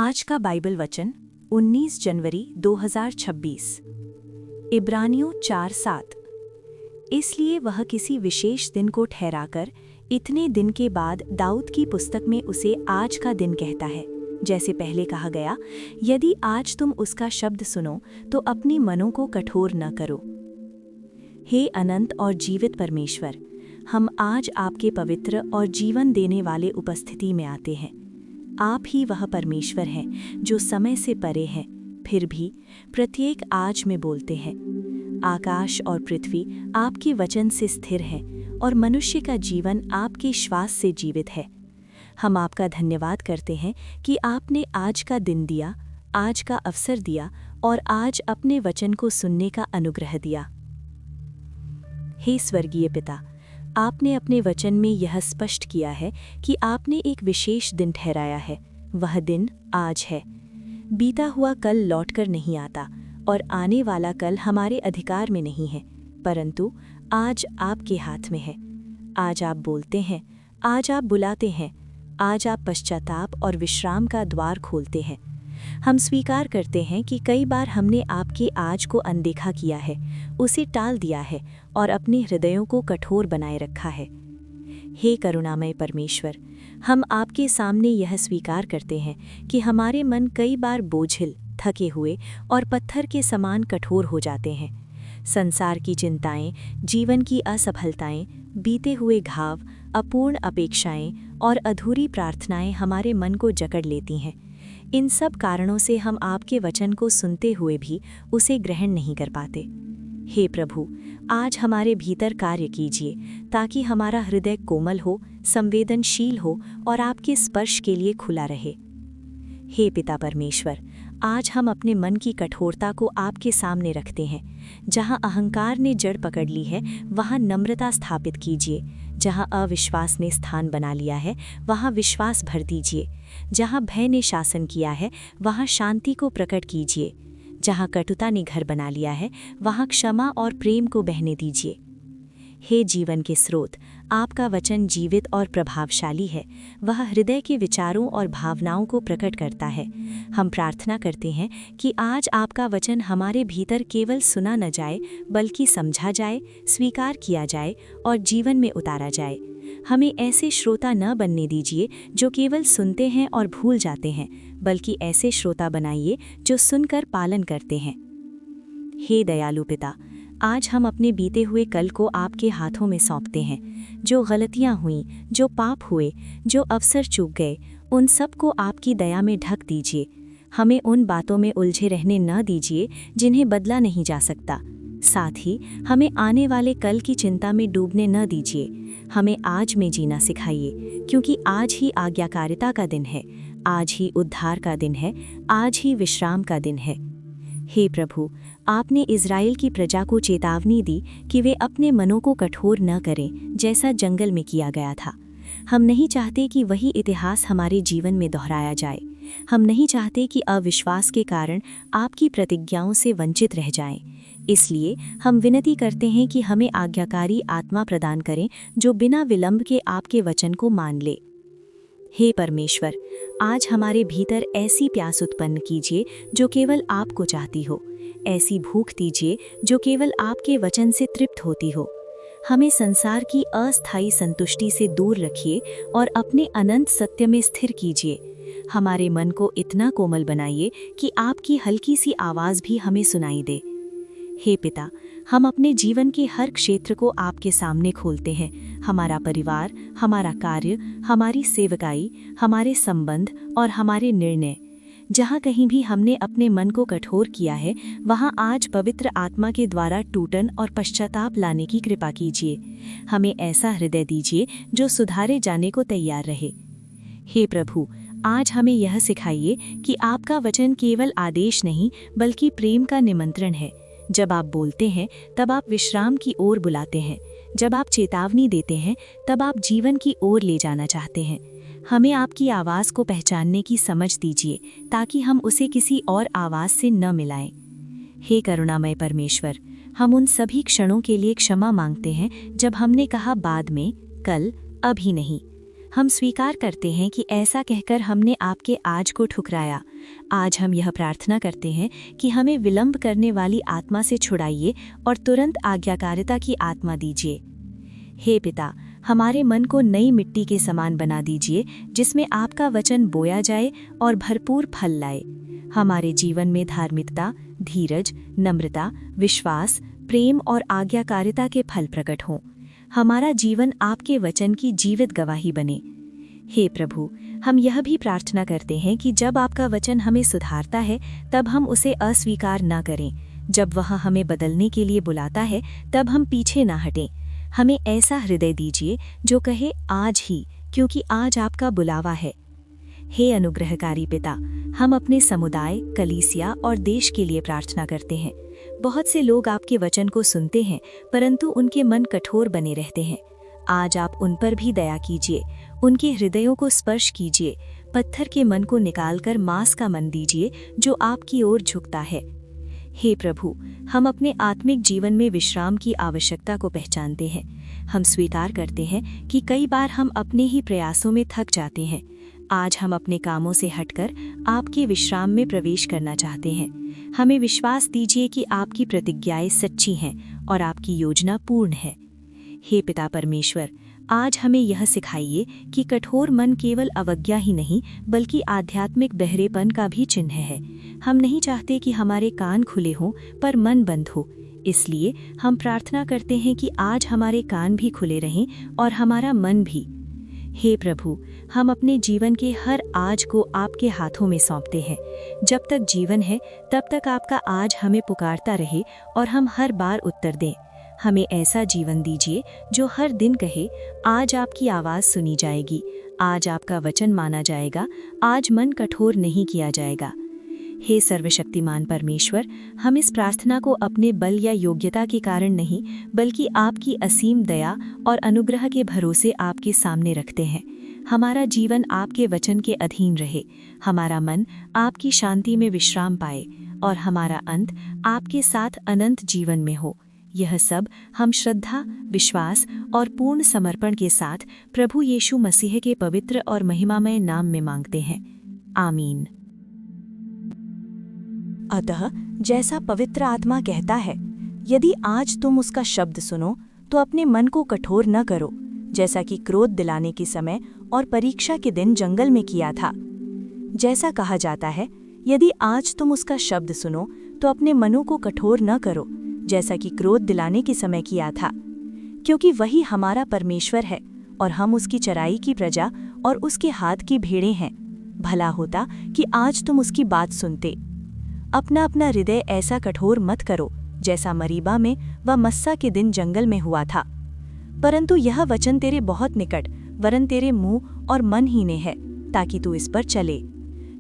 आज का बाइबल वचन 19 जनवरी 2026। इब्रानियों 4:7। इसलिए वह किसी विशेष दिन को ठहराकर इतने दिन के बाद दाऊद की पुस्तक में उसे आज का दिन कहता है। जैसे पहले कहा गया, यदि आज तुम उसका शब्द सुनो तो अपनी मनों को कठोर न करो। हे अनंत और जीवित परमेश्वर, हम आज आपके पवित्र और जीवन देने वाले उपस्थिति में आते हैं। आप ही वह परमेश्वर हैं जो समय से परे हैं, फिर भी प्रत्येक आज में बोलते हैं। आकाश और पृथ्वी आपके वचन से स्थिर हैं और मनुष्य का जीवन आपके श्वास से जीवित है। हम आपका धन्यवाद करते हैं कि आपने आज का दिन दिया, आज का अवसर दिया और आज अपने वचन को सुनने का अनुग्रह दिया। हे स्वर्गीय पिता, आपने अपने वचन में यह स्पष्ट किया है कि आपने एक विशेष दिन ठहराया है। वह दिन आज है। बीता हुआ कल लौटकर नहीं आता और आने वाला कल हमारे अधिकार में नहीं है, परंतु आज आपके हाथ में है। आज आप बोलते हैं, आज आप बुलाते हैं, आज आप पश्चाताप और विश्राम का द्वार खोलते हैं। हम स्वीकार करते हैं कि कई बार हमने आपके आज को अनदेखा किया है, उसे टाल दिया है और अपने हृदयों को कठोर बनाए रखा है। हे करुणामय परमेश्वर, हम आपके सामने यह स्वीकार करते हैं कि हमारे मन कई बार बोझिल, थके हुए और पत्थर के समान कठोर हो जाते हैं। संसार की चिंताएं, जीवन की असफलताएं, बीते हुए घाव, अपूर्ण अपेक्षाएं और अधूरी प्रार्थनाएं हमारे मन को जकड़ लेती हैं। इन सब कारणों से हम आपके वचन को सुनते हुए भी उसे ग्रहण नहीं कर पाते। हे प्रभु, आज हमारे भीतर कार्य कीजिए ताकि हमारा हृदय कोमल हो, संवेदनशील हो और आपके स्पर्श के लिए खुला रहे। हे पिता परमेश्वर, आज हम अपने मन की कठोरता को आपके सामने रखते हैं। जहां अहंकार ने जड़ पकड़ ली है, वहां नम्रता स्थापित कीजिए। जहां अविश्वास ने स्थान बना लिया है, वहां विश्वास भर दीजिए। जहां भय ने शासन किया है, वहां शांति को प्रकट कीजिए। जहां कटुता ने घर बना लिया है, वहां क्षमा और प्रेम को बहने दीजिए। हे जीवन के स्रोत, आपका वचन जीवित और प्रभावशाली है। वह हृदय के विचारों और भावनाओं को प्रकट करता है। हम प्रार्थना करते हैं कि आज आपका वचन हमारे भीतर केवल सुना न जाए, बल्कि समझा जाए, स्वीकार किया जाए और जीवन में उतारा जाए। हमें ऐसे श्रोता न बनने दीजिए जो केवल सुनते हैं और भूल जाते हैं, बल्कि ऐसे श्रोता बनाइए जो सुनकर पालन करते हैं। हे दयालु पिता, आज हम अपने बीते हुए कल को आपके हाथों में सौंपते हैं। जो गलतियां हुईं, जो पाप हुए, जो अवसर चूक गए, उन सब को आपकी दया में ढक दीजिए। हमें उन बातों में उलझे रहने न दीजिए जिन्हें बदला नहीं जा सकता। साथ ही हमें आने वाले कल की चिंता में डूबने न दीजिए। हमें आज में जीना सिखाइए, क्योंकि आज ही आज्ञाकारिता का दिन है, आज ही उद्धार का दिन है, आज ही विश्राम का दिन है। हे प्रभु, आपने इज़राइल की प्रजा को चेतावनी दी कि वे अपने मनों को कठोर न करें, जैसा जंगल में किया गया था। हम नहीं चाहते कि वही इतिहास हमारे जीवन में दोहराया जाए। हम नहीं चाहते कि अविश्वास के कारण आपकी प्रतिज्ञाओं से वंचित रह जाएं। इसलिए हम विनती करते हैं कि हमें आज्ञाकारी आत्मा प्रदान करें जो बिना विलंब के आपके वचन को मान ले। हे परमेश्वर, आज हमारे भीतर ऐसी प्यास उत्पन्न कीजिए जो केवल आपको चाहती हो। ऐसी भूख दीजिए जो केवल आपके वचन से तृप्त होती हो। हमें संसार की अस्थायी संतुष्टि से दूर रखिए और अपने अनंत सत्य में स्थिर कीजिए। हमारे मन को इतना कोमल बनाइए कि आपकी हल्की सी आवाज़ भी हमें सुनाई दे। हे पिता, हम अपने जीवन के हर क्षेत्र को आपके सामने खोलते हैं। हमारा परिवार, हमारा कार्य, हमारी सेवकाई, हमारे संबंध और हमारे निर्णय। जहाँ कहीं भी हमने अपने मन को कठोर किया है, वहाँ आज पवित्र आत्मा के द्वारा टूटन और पश्चाताप लाने की कृपा कीजिए। हमें ऐसा हृदय दीजिए जो सुधारे जाने को तैयार रहे। हे प्रभु, आज हमें यह सिखाइए कि आपका वचन केवल आदेश नहीं, बल्कि प्रेम का निमंत्रण है। जब आप बोलते हैं, तब आप विश्राम की ओर बुलाते हैं। जब आप चेतावनी देते हैं, तब आप जीवन की ओर ले जाना चाहते हैं। हमें आपकी आवाज़ को पहचानने की समझ दीजिए ताकि हम उसे किसी और आवाज़ से न मिलाएं। हे करुणामय परमेश्वर, हम उन सभी क्षणों के लिए क्षमा मांगते हैं जब हमने कहा बाद में, कल, अभी नहीं। हम स्वीकार करते हैं कि ऐसा कहकर हमने आपके आज को ठुकराया। आज हम यह प्रार्थना करते हैं कि हमें विलंब करने वाली आत्मा से छुड़ाइए और तुरंत आज्ञाकारिता की आत्मा दीजिए। हे पिता, हमारे मन को नई मिट्टी के समान बना दीजिए, जिसमें आपका वचन बोया जाए और भरपूर फल लाए। हमारे जीवन में धार्मिकता, धीरज, नम्रता, विश्वास, प्रेम और आज्ञाकारिता के फल प्रकट हों। हमारा जीवन आपके वचन की जीवित गवाही बने। हे प्रभु, हम यह भी प्रार्थना करते हैं कि जब आपका वचन हमें सुधारता है, तब हम उसे अस्वीकार न करें। जब वह हमें बदलने के लिए बुलाता है, तब हम पीछे न हटें। हमें ऐसा हृदय दीजिए जो कहे आज ही, क्योंकि आज आपका बुलावा है। हे अनुग्रहकारी पिता, हम अपने समुदाय, कलीसिया और देश के लिए प्रार्थना करते हैं। बहुत से लोग आपके वचन को सुनते हैं, परंतु उनके मन कठोर बने रहते हैं। आज आप उन पर भी दया कीजिए, उनके हृदयों को स्पर्श कीजिए। पत्थर के मन को निकालकर मांस का मन दीजिए, जो आपकी ओर झुकता है। हे प्रभु, हम अपने आत्मिक जीवन में विश्राम की आवश्यकता को पहचानते हैं। हम स्वीकार करते हैं कि कई बार हम अपने ही प्रयासों में थक जाते हैं। आज हम अपने कामों से हटकर आपके विश्राम में प्रवेश करना चाहते हैं। हमें विश्वास दीजिए कि आपकी प्रतिज्ञाएं सच्ची हैं और आपकी योजना पूर्ण है। हे पिता परमेश्वर, आज हमें यह सिखाइए कि कठोर मन केवल अवज्ञा ही नहीं, बल्कि आध्यात्मिक बहरेपन का भी चिन्ह है। हम नहीं चाहते कि हमारे कान खुले हों पर मन बंद हो। इसलिए हम प्रार्थना करते हैं कि आज हमारे कान भी खुले रहें और हमारा मन भी। हे प्रभु, हम अपने जीवन के हर आज को आपके हाथों में सौंपते हैं। जब तक जीवन है, तब तक आपका आज हमें पुकारता रहे और हम हर बार उत्तर दें। हमें ऐसा जीवन दीजिए जो हर दिन कहे, आज आपकी आवाज़ सुनी जाएगी, आज आपका वचन माना जाएगा, आज मन कठोर नहीं किया जाएगा। हे सर्वशक्तिमान परमेश्वर, हम इस प्रार्थना को अपने बल या योग्यता के कारण नहीं, बल्कि आपकी असीम दया और अनुग्रह के भरोसे आपके सामने रखते हैं। हमारा जीवन आपके वचन के अधीन रहे, हमारा मन आपकी शांति में विश्राम पाए और हमारा अंत आपके साथ अनंत जीवन में हो। यह सब हम श्रद्धा, विश्वास और पूर्ण समर्पण के साथ प्रभु यीशु मसीह के पवित्र और महिमामय नाम में मांगते हैं। आमीन। अतः जैसा पवित्र आत्मा कहता है, यदि आज तुम उसका शब्द सुनो तो अपने मन को कठोर न करो, जैसा कि क्रोध दिलाने के समय और परीक्षा के दिन जंगल में किया था। जैसा कहा जाता है, यदि आज तुम उसका शब्द सुनो तो अपने मनों को कठोर न करो, जैसा कि क्रोध दिलाने के समय किया था। क्योंकि वही हमारा परमेश्वर है और हम उसकी चराई की प्रजा और उसके हाथ की भेड़ें हैं। भला होता कि आज तुम उसकी बात सुनते। अपना अपना हृदय ऐसा कठोर मत करो, जैसा मरीबा में व मस्सा के दिन जंगल में हुआ था। परंतु यह वचन तेरे बहुत निकट, वरन तेरे मुंह और मन ही ने है, ताकि तू इस पर चले।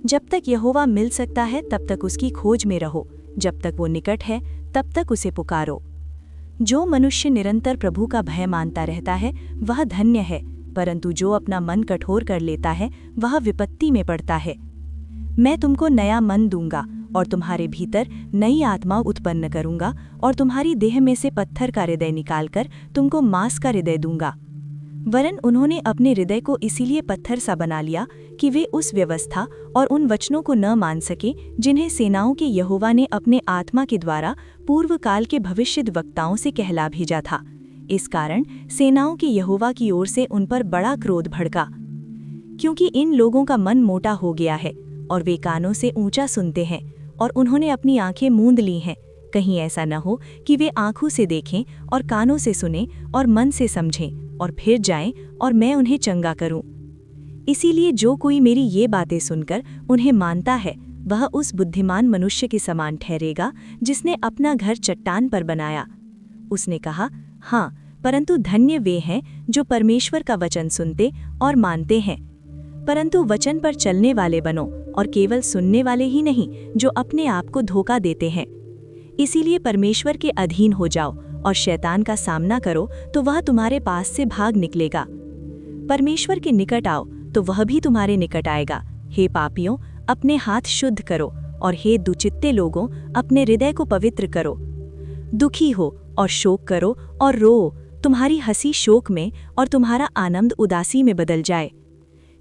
जब तक यहोवा मिल सकता है, तब तक उसकी खोज में रहो। जब तक वो निकट है, तब तक उसे पुकारो। जो मनुष्य निरंतर प्रभु का भय मानता रहता है, वह धन्य है, परंतु जो अपना मन कठोर कर लेता है, वह विपत्ति में पड़ता है। मैं तुमको नया मन दूंगा और तुम्हारे भीतर नई आत्मा उत्पन्न करूंगा और तुम्हारी देह में से पत्थर का हृदय निकालकर तुमको मांस का हृदय दूंगा। वरन उन्होंने अपने हृदय को इसीलिए पत्थर सा बना लिया कि वे उस व्यवस्था और उन वचनों को न मान सके जिन्हें सेनाओं के यहोवा ने अपने आत्मा के द्वारा पूर्व काल के भविष्यद्वक्ताओं से कहला भेजा था। इस कारण सेनाओं के यहोवा की ओर से उन पर बड़ा क्रोध भड़का, क्योंकि इन लोगों का मन मोटा हो गया है और वे कानों से ऊंचा सुनते हैं और उन्होंने अपनी आंखें मूंद ली हैं। कहीं ऐसा न हो कि वे आंखों से देखें और कानों से सुनें और मन से समझें और फिर जाएं और मैं उन्हें चंगा करूं। इसीलिए जो कोई मेरी ये बातें सुनकर उन्हें मानता है, वह उस बुद्धिमान मनुष्य के समान ठहरेगा जिसने अपना घर चट्टान पर बनाया। उसने कहा, हाँ, परंतु धन्य वे हैं जो परमेश्वर का वचन सुनते और मानते हैं। परंतु वचन पर चलने वाले बनो और केवल सुनने वाले ही नहीं, जो अपने आप को धोखा देते हैं। इसीलिए परमेश्वर के अधीन हो जाओ और शैतान का सामना करो, तो वह तुम्हारे पास से भाग निकलेगा। परमेश्वर के निकट आओ तो वह भी तुम्हारे निकट आएगा। हे पापियों, अपने हाथ शुद्ध करो, और हे दुचित्ते लोगों, अपने हृदय को पवित्र करो। दुखी हो और शोक करो और रो, तुम्हारी हंसी शोक में और तुम्हारा आनंद उदासी में बदल जाए।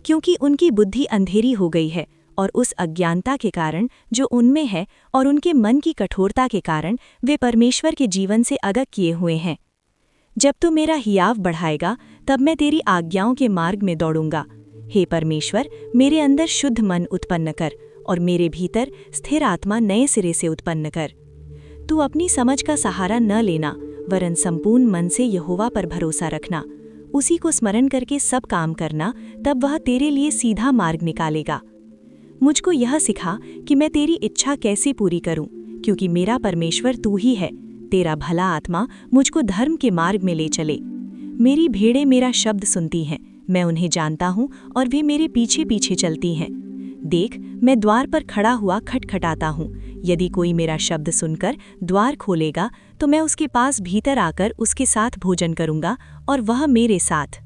क्योंकि उनकी बुद्धि अंधेरी हो गई है और उस अज्ञानता के कारण जो उनमें है और उनके मन की कठोरता के कारण वे परमेश्वर के जीवन से अलग किए हुए हैं। जब तू मेरा हियाव बढ़ाएगा तब मैं तेरी आज्ञाओं के मार्ग में दौड़ूंगा। हे परमेश्वर, मेरे अंदर शुद्ध मन उत्पन्न कर और मेरे भीतर स्थिर आत्मा नए सिरे से उत्पन्न कर। तू अपनी समझ का सहारा न लेना, वरन संपूर्ण मन से यहोवा पर भरोसा रखना। उसी को स्मरण करके सब काम करना, तब वह तेरे लिए सीधा मार्ग निकालेगा। मुझको यह सिखा कि मैं तेरी इच्छा कैसे पूरी करूं, क्योंकि मेरा परमेश्वर तू ही है। तेरा भला आत्मा मुझको धर्म के मार्ग में ले चले। मेरी भेड़ें मेरा शब्द सुनती हैं, मैं उन्हें जानता हूं और वे मेरे पीछे पीछे चलती हैं। देख, मैं द्वार पर खड़ा हुआ खटखटाता हूं। यदि कोई मेरा शब्द सुनकर द्वार खोलेगा तो मैं उसके पास भीतर आकर उसके साथ भोजन करूंगा और वह मेरे साथ।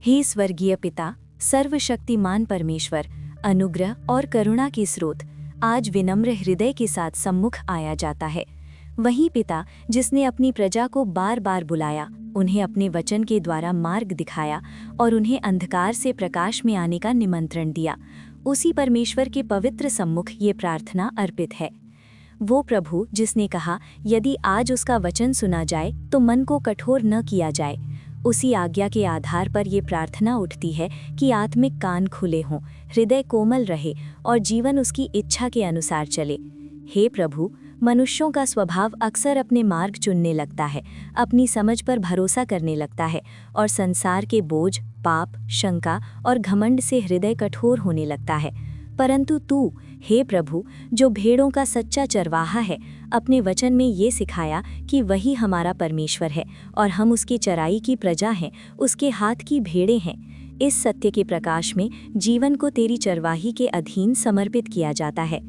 हे स्वर्गीय पिता, सर्वशक्तिमान परमेश्वर, अनुग्रह और करुणा के स्रोत, आज विनम्र हृदय के साथ सम्मुख आया जाता है। वही पिता जिसने अपनी प्रजा को बार बार बुलाया, उन्हें अपने वचन के द्वारा मार्ग दिखाया और उन्हें अंधकार से प्रकाश में आने का निमंत्रण दिया, उसी परमेश्वर के पवित्र सम्मुख ये प्रार्थना अर्पित है। वो प्रभु जिसने कहा, यदि आज उसका वचन सुना जाए तो मन को कठोर न किया जाए, उसी आज्ञा के आधार पर ये प्रार्थना उठती है कि आत्मिक कान खुले हों, हृदय कोमल रहे और जीवन उसकी इच्छा के अनुसार चले। हे प्रभु, मनुष्यों का स्वभाव अक्सर अपने मार्ग चुनने लगता है, अपनी समझ पर भरोसा करने लगता है और संसार के बोझ, पाप, शंका और घमंड से हृदय कठोर होने लगता है। परंतु तू, हे प्रभु, जो भेड़ों का सच्चा चरवाहा है, अपने वचन में ये सिखाया कि वही हमारा परमेश्वर है और हम उसकी चराई की प्रजा हैं, उसके हाथ की भेड़ें हैं। इस सत्य के प्रकाश में जीवन को तेरी चरवाही के अधीन समर्पित किया जाता है।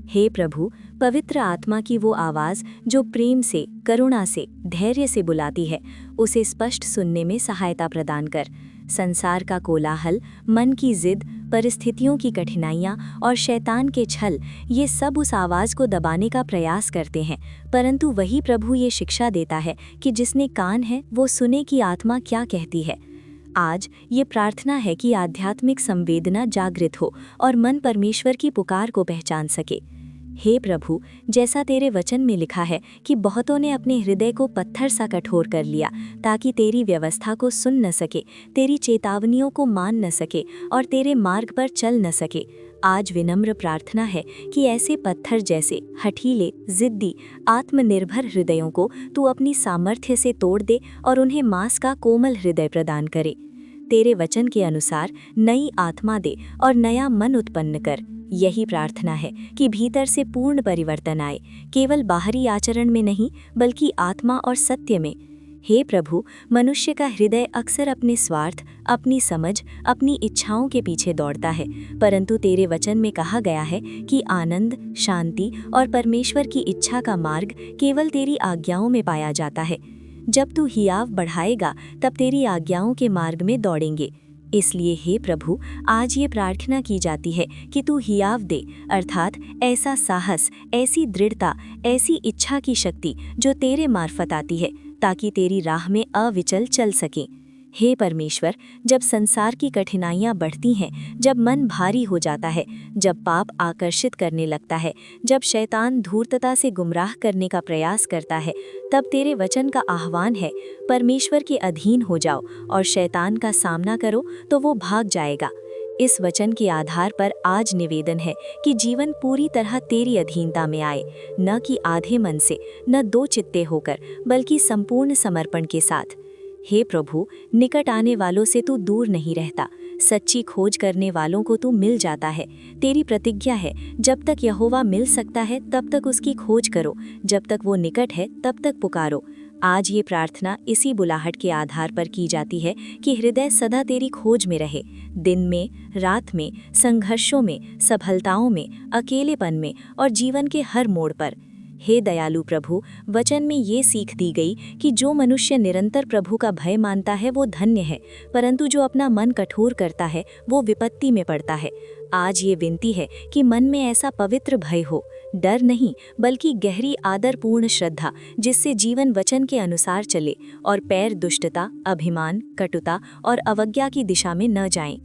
हे प्रभु, पवित्र आत्मा की वो आवाज़ जो प्रेम से, करुणा से, धैर्य से बुलाती है, उसे स्पष्ट सुनने में सहायता प्रदान कर। संसार का कोलाहल, मन की जिद, परिस्थितियों की कठिनाइयाँ और शैतान के छल, ये सब उस आवाज़ को दबाने का प्रयास करते हैं, परंतु वही प्रभु ये शिक्षा देता है कि जिसने कान है वो सुने कि आत्मा क्या कहती है। आज ये प्रार्थना है कि आध्यात्मिक संवेदना जागृत हो और मन परमेश्वर की पुकार को पहचान सके। हे प्रभु, जैसा तेरे वचन में लिखा है कि बहुतों ने अपने हृदय को पत्थर सा कठोर कर लिया ताकि तेरी व्यवस्था को सुन न सके, तेरी चेतावनियों को मान न सके और तेरे मार्ग पर चल न सके। आज विनम्र प्रार्थना है कि ऐसे पत्थर जैसे हठीले, जिद्दी, आत्मनिर्भर हृदयों को तू अपनी सामर्थ्य से तोड़ दे और उन्हें मांस का कोमल हृदय प्रदान करे। तेरे वचन के अनुसार नई आत्मा दे और नया मन उत्पन्न कर। यही प्रार्थना है कि भीतर से पूर्ण परिवर्तन आए, केवल बाहरी आचरण में नहीं बल्कि आत्मा और सत्य में। हे प्रभु, मनुष्य का हृदय अक्सर अपने स्वार्थ, अपनी समझ, अपनी इच्छाओं के पीछे दौड़ता है, परंतु तेरे वचन में कहा गया है कि आनंद, शांति और परमेश्वर की इच्छा का मार्ग केवल तेरी आज्ञाओं में पाया जाता है। जब तू हियाव बढ़ाएगा तब तेरी आज्ञाओं के मार्ग में दौड़ेंगे। इसलिए हे प्रभु, आज ये प्रार्थना की जाती है कि तू हियाव दे, अर्थात ऐसा साहस, ऐसी दृढ़ता, ऐसी इच्छा की शक्ति जो तेरे मार्फत आती है, ताकि तेरी राह में अविचल चल सके। हे परमेश्वर, जब संसार की कठिनाइयाँ बढ़ती हैं, जब मन भारी हो जाता है, जब पाप आकर्षित करने लगता है, जब शैतान धूर्तता से गुमराह करने का प्रयास करता है, तब तेरे वचन का आह्वान है, परमेश्वर के अधीन हो जाओ और शैतान का सामना करो तो वो भाग जाएगा। इस वचन के आधार पर आज निवेदन है कि जीवन पूरी तरह तेरी अधीनता में आए, न कि आधे मन से, न दो चित्ते होकर, बल्कि संपूर्ण समर्पण के साथ। हे प्रभु, निकट आने वालों से तू दूर नहीं रहता, सच्ची खोज करने वालों को तू मिल जाता है। तेरी प्रतिज्ञा है, जब तक यहोवा मिल सकता है तब तक उसकी खोज करो, जब तक वो निकट है तब तक पुकारो। आज ये प्रार्थना इसी बुलाहट के आधार पर की जाती है कि हृदय सदा तेरी खोज में रहे, दिन में, रात में, संघर्षों में, सफलताओं में, अकेलेपन में और जीवन के हर मोड़ पर। हे दयालु प्रभु, वचन में ये सीख दी गई कि जो मनुष्य निरंतर प्रभु का भय मानता है वो धन्य है, परंतु जो अपना मन कठोर करता है वो विपत्ति में पड़ता है। आज ये विनती है कि मन में ऐसा पवित्र भय हो डर नहीं बल्कि गहरी आदरपूर्ण श्रद्धा, जिससे जीवन वचन के अनुसार चले और पैर दुष्टता, अभिमान, कटुता और अवज्ञा की दिशा में न जाएं।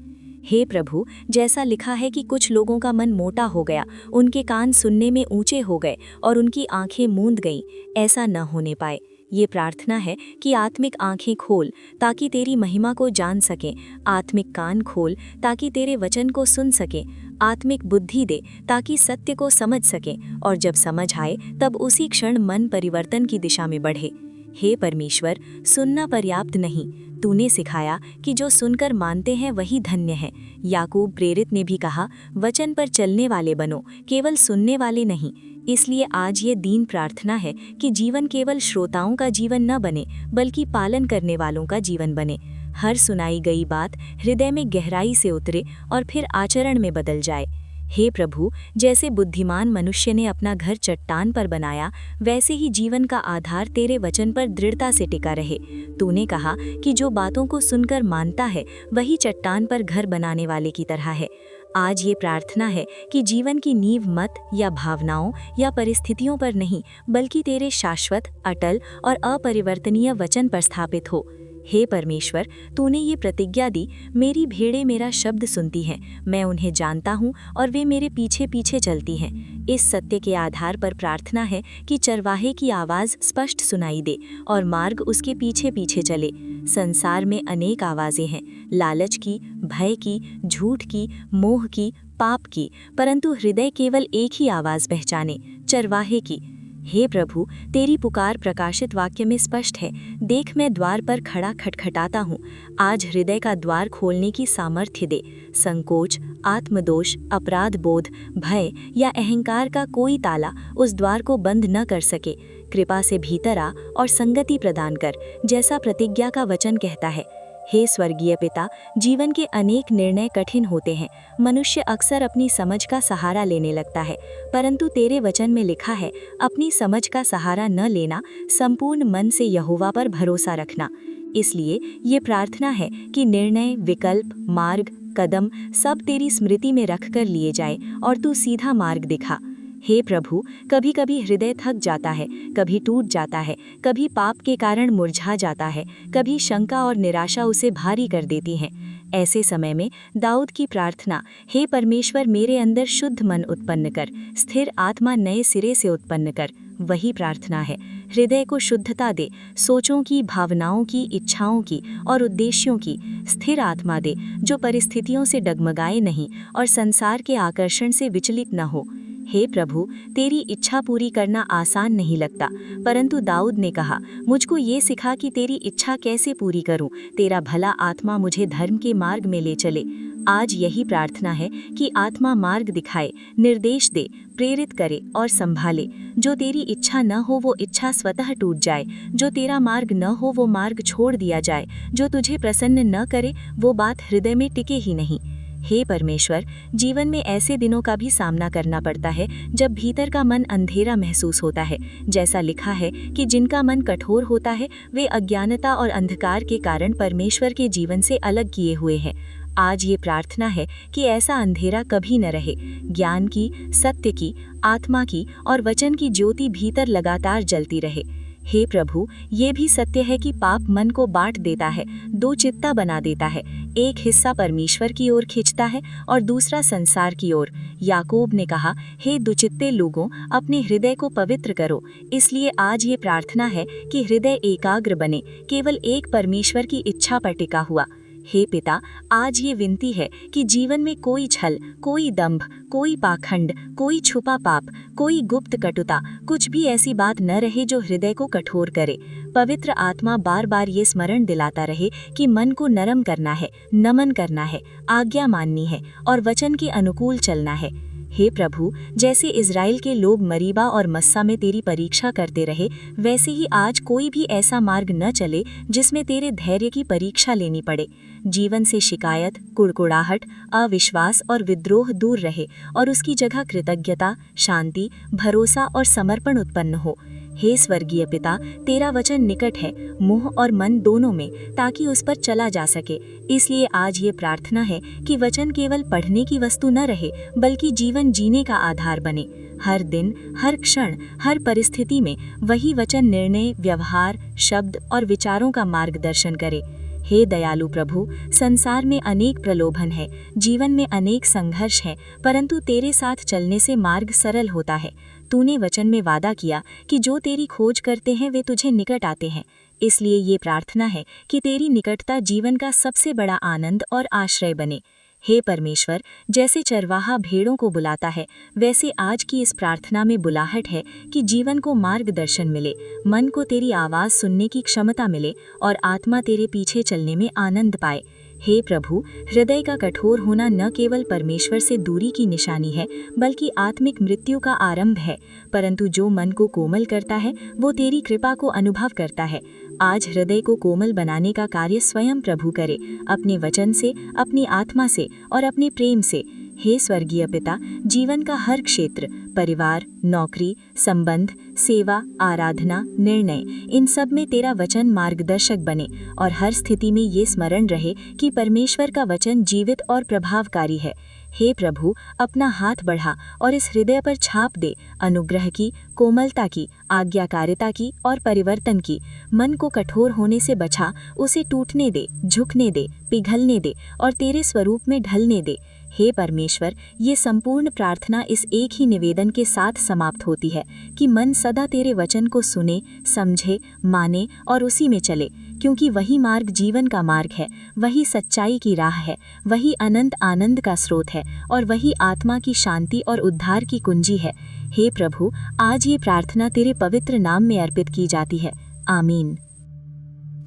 हे प्रभु, जैसा लिखा है कि कुछ लोगों का मन मोटा हो गया, उनके कान सुनने में ऊंचे हो गए और उनकी आंखें मूंद गईं, ऐसा न होने पाए। ये प्रार्थना है कि आत्मिक आंखें खोल ताकि तेरी महिमा को जान सकें, आत्मिक कान खोल ताकि तेरे वचन को सुन सकें, आत्मिक बुद्धि दे ताकि सत्य को समझ सकें और जब समझ आए तब उसी क्षण मन परिवर्तन की दिशा में बढ़े। हे परमेश्वर, सुनना पर्याप्त नहीं, तूने सिखाया कि जो सुनकर मानते हैं वही धन्य है। याकूब प्रेरित ने भी कहा, वचन पर चलने वाले बनो, केवल सुनने वाले नहीं। इसलिए आज ये दीन प्रार्थना है कि जीवन केवल श्रोताओं का जीवन न बने बल्कि पालन करने वालों का जीवन बने। हर सुनाई गई बात हृदय में गहराई से उतरे और फिर आचरण में बदल जाए। हे प्रभु, जैसे बुद्धिमान मनुष्य ने अपना घर चट्टान पर बनाया, वैसे ही जीवन का आधार तेरे वचन पर दृढ़ता से टिका रहे। तूने कहा कि जो बातों को सुनकर मानता है वही चट्टान पर घर बनाने वाले की तरह है। आज ये प्रार्थना है कि जीवन की नींव मत या भावनाओं या परिस्थितियों पर नहीं बल्कि तेरे शाश्वत, अटल और अपरिवर्तनीय वचन पर स्थापित हो। हे परमेश्वर, तूने ये प्रतिज्ञा दी, मेरी भेड़ें मेरा शब्द सुनती हैं, मैं उन्हें जानता हूँ और वे मेरे पीछे पीछे चलती हैं। इस सत्य के आधार पर प्रार्थना है कि चरवाहे की आवाज़ स्पष्ट सुनाई दे और मार्ग उसके पीछे पीछे चले। संसार में अनेक आवाज़ें हैं, लालच की, भय की, झूठ की, मोह की, पाप की, परंतु हृदय केवल एक ही आवाज़ पहचाने, चरवाहे की। हे प्रभु, तेरी पुकार प्रकाशित वाक्य में स्पष्ट है, देख मैं द्वार पर खड़ा खटखटाता हूँ। आज हृदय का द्वार खोलने की सामर्थ्य दे। संकोच, आत्मदोष, अपराध बोध, भय या अहंकार का कोई ताला उस द्वार को बंद न कर सके। कृपा से भीतर आ और संगति प्रदान कर, जैसा प्रतिज्ञा का वचन कहता है। हे स्वर्गीय पिता, जीवन के अनेक निर्णय कठिन होते हैं। मनुष्य अक्सर अपनी समझ का सहारा लेने लगता है, परंतु तेरे वचन में लिखा है, अपनी समझ का सहारा न लेना, संपूर्ण मन से यहोवा पर भरोसा रखना। इसलिए ये प्रार्थना है कि निर्णय, विकल्प, मार्ग, कदम सब तेरी स्मृति में रख कर लिए जाए और तू सीधा मार्ग दिखा। हे प्रभु, कभी कभी हृदय थक जाता है, कभी टूट जाता है, कभी पाप के कारण मुरझा जाता है, कभी शंका और निराशा उसे भारी कर देती हैं। ऐसे समय में दाऊद की प्रार्थना, हे परमेश्वर, मेरे अंदर शुद्ध मन उत्पन्न कर, स्थिर आत्मा नए सिरे से उत्पन्न कर, वही प्रार्थना है। हृदय को शुद्धता दे, सोचों की, भावनाओं की, इच्छाओं की और उद्देश्यों की। स्थिर आत्मा दे, जो परिस्थितियों से डगमगाए नहीं और संसार के आकर्षण से विचलित न हो। हे प्रभु, तेरी इच्छा पूरी करना आसान नहीं लगता, परंतु दाऊद ने कहा, मुझको ये सिखा कि तेरी इच्छा कैसे पूरी करूं। तेरा भला आत्मा मुझे धर्म के मार्ग में ले चले। आज यही प्रार्थना है कि आत्मा मार्ग दिखाए, निर्देश दे, प्रेरित करे और संभाले। जो तेरी इच्छा न हो वो इच्छा स्वतः टूट जाए, जो तेरा मार्ग न हो वो मार्ग छोड़ दिया जाए, जो तुझे प्रसन्न न करे वो बात हृदय में टिके ही नहीं। हे परमेश्वर, जीवन में ऐसे दिनों का भी सामना करना पड़ता है जब भीतर का मन अंधेरा महसूस होता है। जैसा लिखा है कि जिनका मन कठोर होता है वे अज्ञानता और अंधकार के कारण परमेश्वर के जीवन से अलग किए हुए हैं। आज ये प्रार्थना है कि ऐसा अंधेरा कभी न रहे। ज्ञान की, सत्य की, आत्मा की और वचन की ज्योति भीतर लगातार जलती रहे। हे प्रभु, ये भी सत्य है कि पाप मन को बांट देता है, दो चित्ता बना देता है। एक हिस्सा परमेश्वर की ओर खींचता है और दूसरा संसार की ओर। याकूब ने कहा, हे दुचित्ते लोगों, अपने हृदय को पवित्र करो। इसलिए आज ये प्रार्थना है कि हृदय एकाग्र बने, केवल एक परमेश्वर की इच्छा पर टिका हुआ। हे पिता, आज ये विनती है कि जीवन में कोई छल, कोई दंभ, कोई पाखंड, कोई छुपा पाप, कोई गुप्त कटुता, कुछ भी ऐसी बात न रहे जो हृदय को कठोर करे। पवित्र आत्मा बार बार ये स्मरण दिलाता रहे कि मन को नरम करना है, नमन करना है, आज्ञा माननी है और वचन के अनुकूल चलना है। हे प्रभु, जैसे इज़राइल के लोग मरीबा और मस्सा में तेरी परीक्षा करते रहे, वैसे ही आज कोई भी ऐसा मार्ग न चले जिसमें तेरे धैर्य की परीक्षा लेनी पड़े। जीवन से शिकायत, कुड़कुड़ाहट, अविश्वास और विद्रोह दूर रहे और उसकी जगह कृतज्ञता, शांति, भरोसा और समर्पण उत्पन्न हो। हे स्वर्गीय पिता, तेरा वचन निकट है, मुंह और मन दोनों में, ताकि उस पर चला जा सके। इसलिए आज ये प्रार्थना है कि वचन केवल पढ़ने की वस्तु न रहे, बल्कि जीवन जीने का आधार बने। हर दिन, हर क्षण, हर परिस्थिति में वही वचन निर्णय, व्यवहार, शब्द और विचारों का मार्गदर्शन करे। हे दयालु प्रभु, संसार में अनेक प्रलोभन है, जीवन में अनेक संघर्ष हैं, परंतु तेरे साथ चलने से मार्ग सरल होता है। तूने वचन में वादा किया कि जो तेरी खोज करते हैं वे तुझे निकट आते हैं। इसलिए ये प्रार्थना है कि तेरी निकटता जीवन का सबसे बड़ा आनंद और आश्रय बने। हे परमेश्वर, जैसे चरवाहा भेड़ों को बुलाता है, वैसे आज की इस प्रार्थना में बुलाहट है कि जीवन को मार्गदर्शन मिले, मन को तेरी आवाज़ सुनने की क्षमता मिले और आत्मा तेरे पीछे चलने में आनंद पाए। हे प्रभु, हृदय का कठोर होना न केवल परमेश्वर से दूरी की निशानी है, बल्कि आत्मिक मृत्यु का आरंभ है, परंतु जो मन को कोमल करता है वो तेरी कृपा को अनुभव करता है। आज हृदय को कोमल बनाने का कार्य स्वयं प्रभु करे, अपने वचन से, अपनी आत्मा से और अपने प्रेम से। हे स्वर्गीय पिता, जीवन का हर क्षेत्र, परिवार, नौकरी, संबंध, सेवा, आराधना, निर्णय, इन सब में तेरा वचन मार्गदर्शक बने और हर स्थिति में ये स्मरण रहे कि परमेश्वर का वचन जीवित और प्रभावकारी है। हे प्रभु, अपना हाथ बढ़ा और इस हृदय पर छाप दे, अनुग्रह की, कोमलता की, आज्ञाकारिता की और परिवर्तन की। मन को कठोर होने से बचा, उसे टूटने दे, झुकने दे, पिघलने दे और तेरे स्वरूप में ढलने दे। हे परमेश्वर, ये संपूर्ण प्रार्थना इस एक ही निवेदन के साथ समाप्त होती है कि मन सदा तेरे वचन को सुने, समझे, माने और उसी में चले, क्योंकि वही मार्ग जीवन का मार्ग है, वही सच्चाई की राह है, वही अनंत आनंद का स्रोत है और वही आत्मा की शांति और उद्धार की कुंजी है। हे प्रभु, आज ये प्रार्थना तेरे पवित्र नाम में अर्पित की जाती है। आमीन।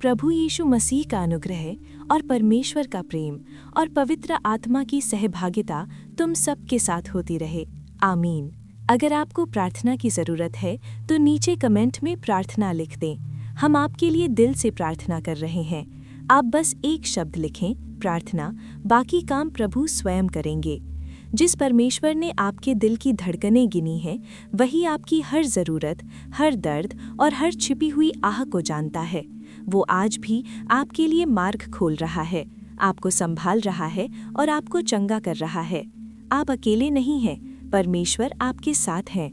प्रभु यीशु मसीह का अनुग्रह और परमेश्वर का प्रेम और पवित्र आत्मा की सहभागिता तुम सबके साथ होती रहे। आमीन। अगर आपको प्रार्थना की ज़रूरत है तो नीचे कमेंट में प्रार्थना लिख दें। हम आपके लिए दिल से प्रार्थना कर रहे हैं। आप बस एक शब्द लिखें, प्रार्थना, बाकी काम प्रभु स्वयं करेंगे। जिस परमेश्वर ने आपके दिल की धड़कनें गिनी हैं, वही आपकी हर ज़रूरत, हर दर्द और हर छिपी हुई आह को जानता है। वो आज भी आपके लिए मार्ग खोल रहा है, आपको संभाल रहा है और आपको चंगा कर रहा है। आप अकेले नहीं हैं, परमेश्वर आपके साथ हैं।